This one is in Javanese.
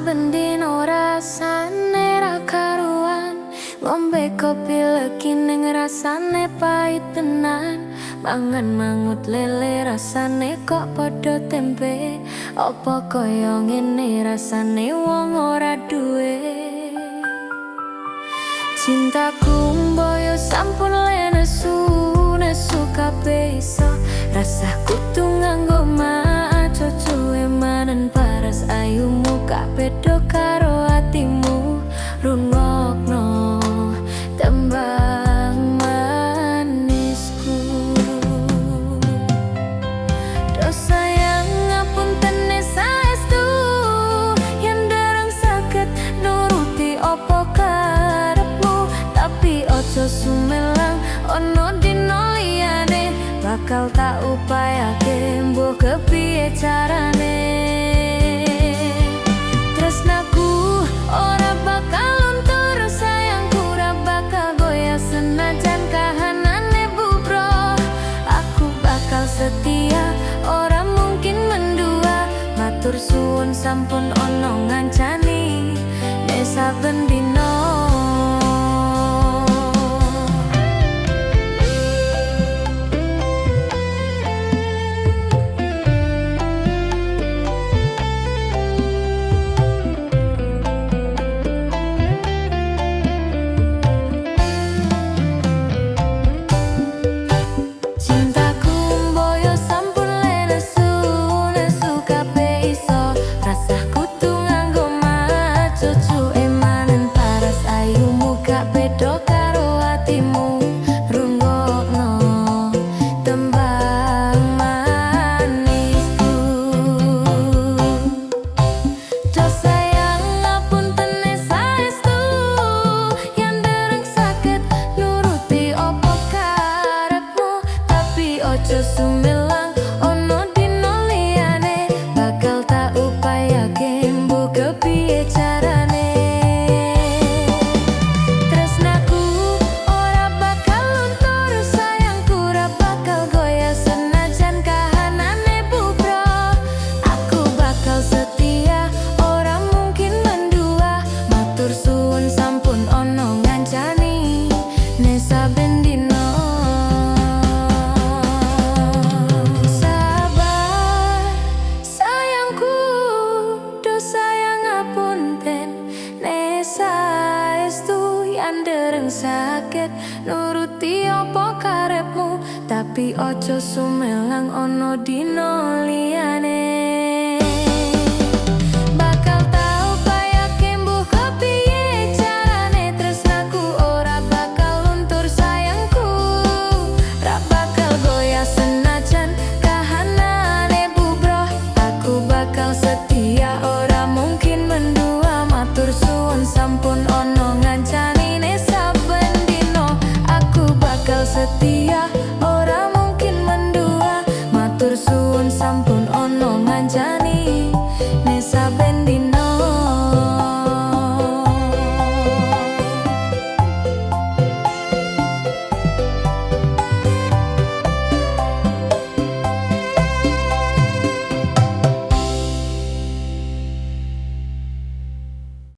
Saben dino rasane ra karuan, ngombe kopi legi ning rasane pahit tenan. Mangan mangut lele rasane kok padha tempe. Apa kaya ngene rasane wong ora duwe. Cintaku mboyo sampun le nesu kabeh iso. Rasah kudu nganggo maco cuwe manen paras ayumu gak beda karo atimu. Rungokno tembang manisku. Do sayang ngapuntene saestu yen dereng saged nuruti apa karepmu. Tapi ojo sumelang ono dino liyane bakal tak upayake mbuh kepiye carane. Tresnaku ora bakal luntur, sayangku ora bakal goyah senajan kahanane bubro. Aku bakal setia, ora mungkin mendua. Matur suwun sampun ono ngancani nek saben dino. Ojo sumelang ono dino liyane bakal tak upayake mbuh kepiye carane. Tresnaku ora bakal luntur, sayangku ora bakal goyah senajan kahanane bubro. Aku bakal setia, ora mungkin mendua. Matur suwun sampun ono ngancani nek saben dino. Dereng sakit nuruti apa karepmu, tapi ojo sumelang ono dino liyane.